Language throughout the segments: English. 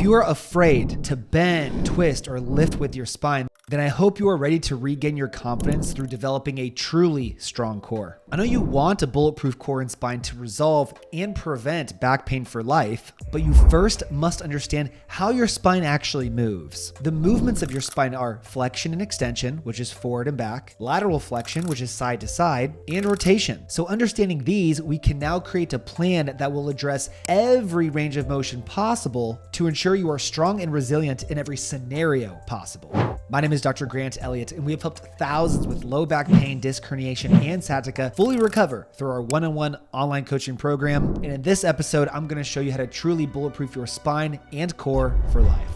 If you are afraid to bend, twist, or lift with your spine, then I hope you are ready to regain your confidence through developing a truly strong core. I know you want a bulletproof core and spine to resolve and prevent back pain for life, but you first must understand how your spine actually moves. The movements of your spine are flexion and extension, which is forward and back, lateral flexion, which is side to side, and rotation. So understanding these, we can now create a plan that will address every range of motion possible to ensure you are strong and resilient in every scenario possible. My name is Dr. Grant Elliott, and we have helped thousands with low back pain, disc herniation, and sciatica fully recover through our one-on-one online coaching program. And in this episode, I'm going to show you how to truly bulletproof your spine and core for life.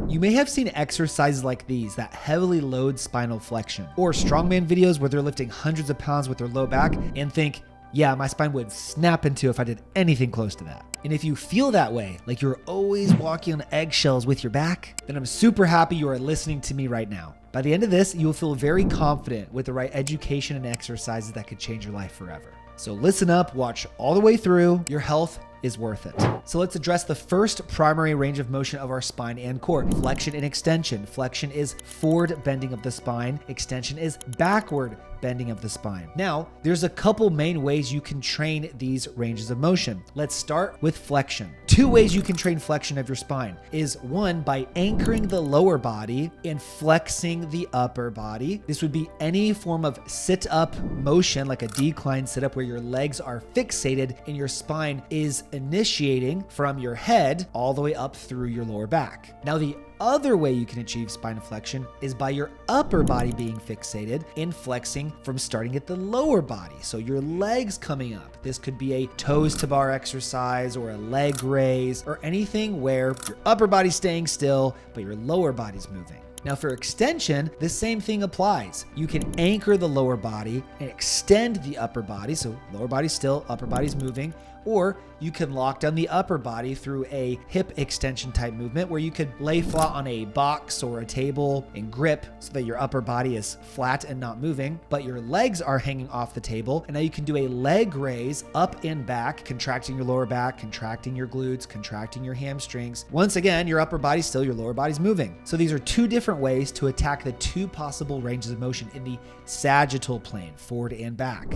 You may have seen exercises like these that heavily load spinal flexion, or strongman videos where they're lifting hundreds of pounds with their low back and think, yeah, my spine would snap in two if I did anything close to that. And if you feel that way, like you're always walking on eggshells with your back, then I'm super happy you are listening to me right now. By the end of this, you will feel very confident with the right education and exercises that could change your life forever. So listen up, watch all the way through. Your health is worth it. So let's address the first primary range of motion of our spine and core: flexion and extension. Flexion is forward bending of the spine. Extension is backward bending of the spine. Now, there's a couple main ways you can train these ranges of motion. Let's start with flexion. Two ways you can train flexion of your spine is one, by anchoring the lower body and flexing the upper body. This would be any form of sit-up motion, like a decline sit-up where your legs are fixated and your spine is initiating from your head all the way up through your lower back. Now, the other way you can achieve spine flexion is by your upper body being fixated and flexing from starting at the lower body. So your legs coming up. This could be a toes to bar exercise or a leg raise or anything where your upper body's staying still, but your lower body's moving. Now for extension, the same thing applies. You can anchor the lower body and extend the upper body. So lower body's still, upper body's moving. Or you can lock down the upper body through a hip extension type movement where you could lay flat on a box or a table and grip so that your upper body is flat and not moving, but your legs are hanging off the table. And now you can do a leg raise up and back, contracting your lower back, contracting your glutes, contracting your hamstrings. Once again, your upper body's still, your lower body's moving. So these are two different ways to attack the two possible ranges of motion in the sagittal plane, forward and back.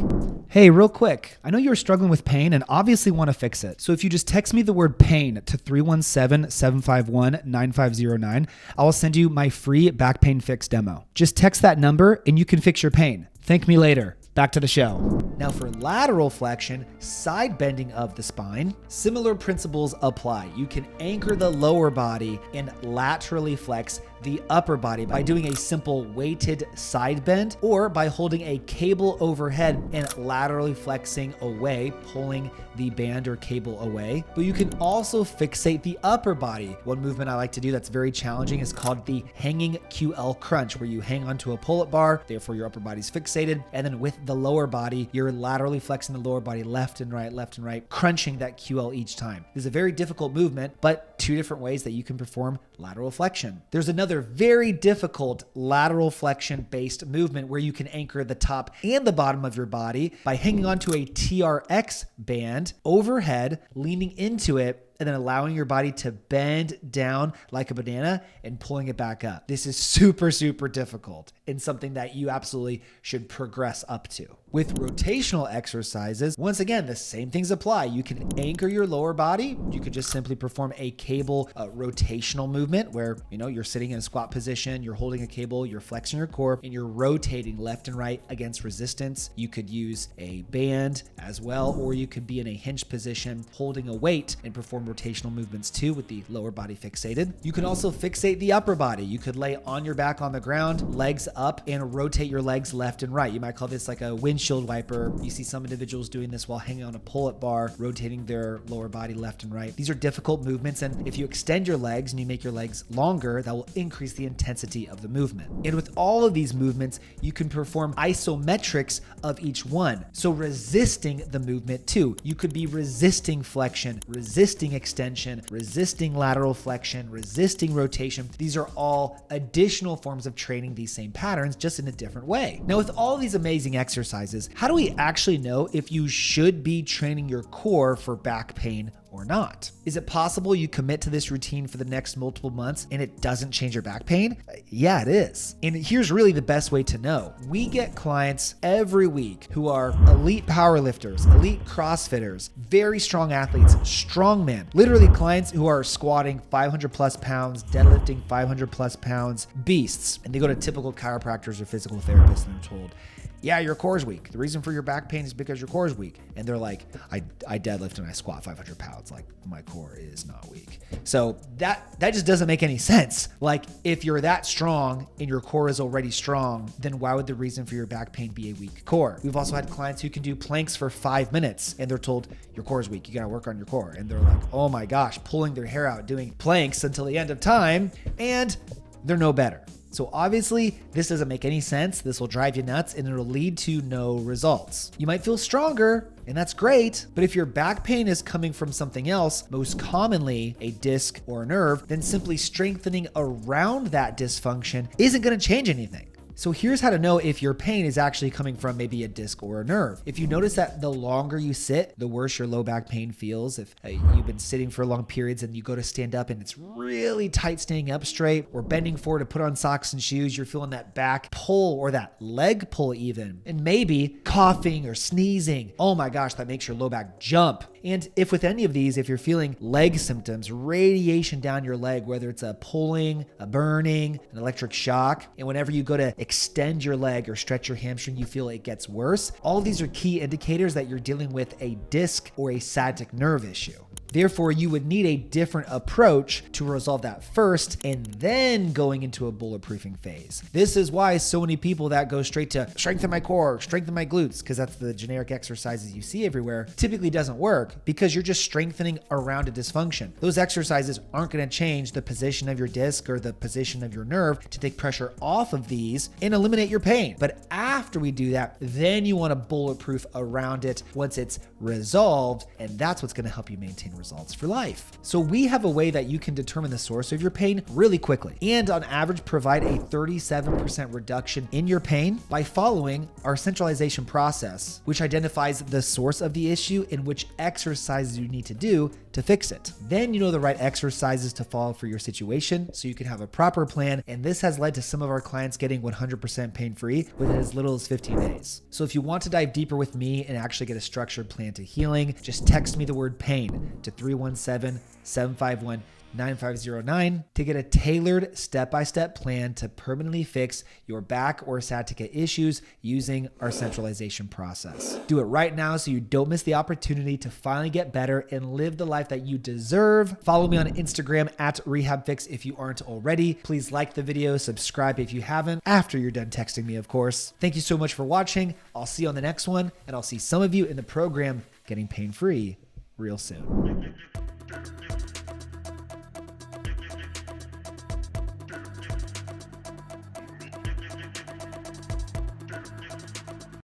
Hey, real quick, I know you're struggling with pain and obviously want to fix it. So if you just text me the word pain to 317-751-9509, I will send you my free back pain fix demo. Just text that number and you can fix your pain. Thank me later. Back to the show. Now for lateral flexion, side bending of the spine, similar principles apply. You can anchor the lower body and laterally flex the upper body by doing a simple weighted side bend or by holding a cable overhead and laterally flexing away, pulling the band or cable away. But you can also fixate the upper body. One movement I like to do that's very challenging is called the hanging QL crunch, where you hang onto a pull-up bar, therefore your upper body's fixated, and then with the lower body, you're laterally flexing the lower body left and right, crunching that QL each time. This is a very difficult movement, but two different ways that you can perform lateral flexion. There's another very difficult lateral flexion-based movement where you can anchor the top and the bottom of your body by hanging onto a TRX band overhead, leaning into it, and then allowing your body to bend down like a banana and pulling it back up. This is super, super difficult and something that you absolutely should progress up to. With rotational exercises, once again, the same things apply. You can anchor your lower body. You could just simply perform a cable rotational movement where, you're sitting in a squat position, you're holding a cable, you're flexing your core, and you're rotating left and right against resistance. You could use a band as well, or you could be in a hinged position holding a weight and perform rotational movements too with the lower body fixated. You can also fixate the upper body. You could lay on your back on the ground, legs up, and rotate your legs left and right. You might call this like a windshield wiper. You see some individuals doing this while hanging on a pull-up bar, rotating their lower body left and right. These are difficult movements, and if you extend your legs and you make your legs longer, that will increase the intensity of the movement. And with all of these movements, you can perform isometrics of each one. So resisting the movement too. You could be resisting flexion, resisting extension, resisting lateral flexion, resisting rotation. These are all additional forms of training these same patterns, just in a different way. Now, with all these amazing exercises, how do we actually know if you should be training your core for back pain or or not? Is it possible you commit to this routine for the next multiple months and it doesn't change your back pain? Yeah, it is. And here's really the best way to know. We get clients every week who are elite powerlifters, elite CrossFitters, very strong athletes, strongmen, literally clients who are squatting 500 plus pounds, deadlifting 500 plus pounds, beasts. And they go to typical chiropractors or physical therapists and they're told, yeah, your core is weak. The reason for your back pain is because your core is weak. And they're like, I deadlift and I squat 500 pounds. Like, my core is not weak. So that just doesn't make any sense. Like, if you're that strong and your core is already strong, then why would the reason for your back pain be a weak core? We've also had clients who can do planks for 5 minutes and they're told your core is weak. You got to work on your core. And they're like, oh my gosh, pulling their hair out, doing planks until the end of time, and they're no better. So obviously, this doesn't make any sense. This will drive you nuts and it'll lead to no results. You might feel stronger, and that's great, but if your back pain is coming from something else, most commonly a disc or a nerve, then simply strengthening around that dysfunction isn't going to change anything. So here's how to know if your pain is actually coming from maybe a disc or a nerve. If you notice that the longer you sit, the worse your low back pain feels. If you've been sitting for long periods and you go to stand up and it's really tight staying up straight, or bending forward to put on socks and shoes, you're feeling that back pull or that leg pull even. And maybe coughing or sneezing. Oh my gosh, that makes your low back jump. And if with any of these, if you're feeling leg symptoms, radiation down your leg, whether it's a pulling, a burning, an electric shock, and whenever you go to extend your leg or stretch your hamstring, you feel it gets worse, all of these are key indicators that you're dealing with a disc or a sciatic nerve issue. Therefore, you would need a different approach to resolve that first and then going into a bulletproofing phase. This is why so many people that go straight to strengthen my core, strengthen my glutes, because that's the generic exercises you see everywhere, typically doesn't work because you're just strengthening around a dysfunction. Those exercises aren't going to change the position of your disc or the position of your nerve to take pressure off of these and eliminate your pain. But after we do that, then you want to bulletproof around it once it's resolved, and that's what's going to help you maintain results for life. So we have a way that you can determine the source of your pain really quickly and on average provide a 37% reduction in your pain by following our centralization process, which identifies the source of the issue and which exercises you need to do to fix it. Then you know the right exercises to follow for your situation so you can have a proper plan, and this has led to some of our clients getting 100% pain-free within as little as 15 days. So if you want to dive deeper with me and actually get a structured plan to healing, just text me the word pain to 317-751-9509 to get a tailored step-by-step plan to permanently fix your back or sciatica issues using our centralization process. Do it right now so you don't miss the opportunity to finally get better and live the life that you deserve. Follow me on Instagram at RehabFix if you aren't already. Please like the video, subscribe if you haven't, after you're done texting me, of course. Thank you so much for watching. I'll see you on the next one, and I'll see some of you in the program getting pain-free real soon.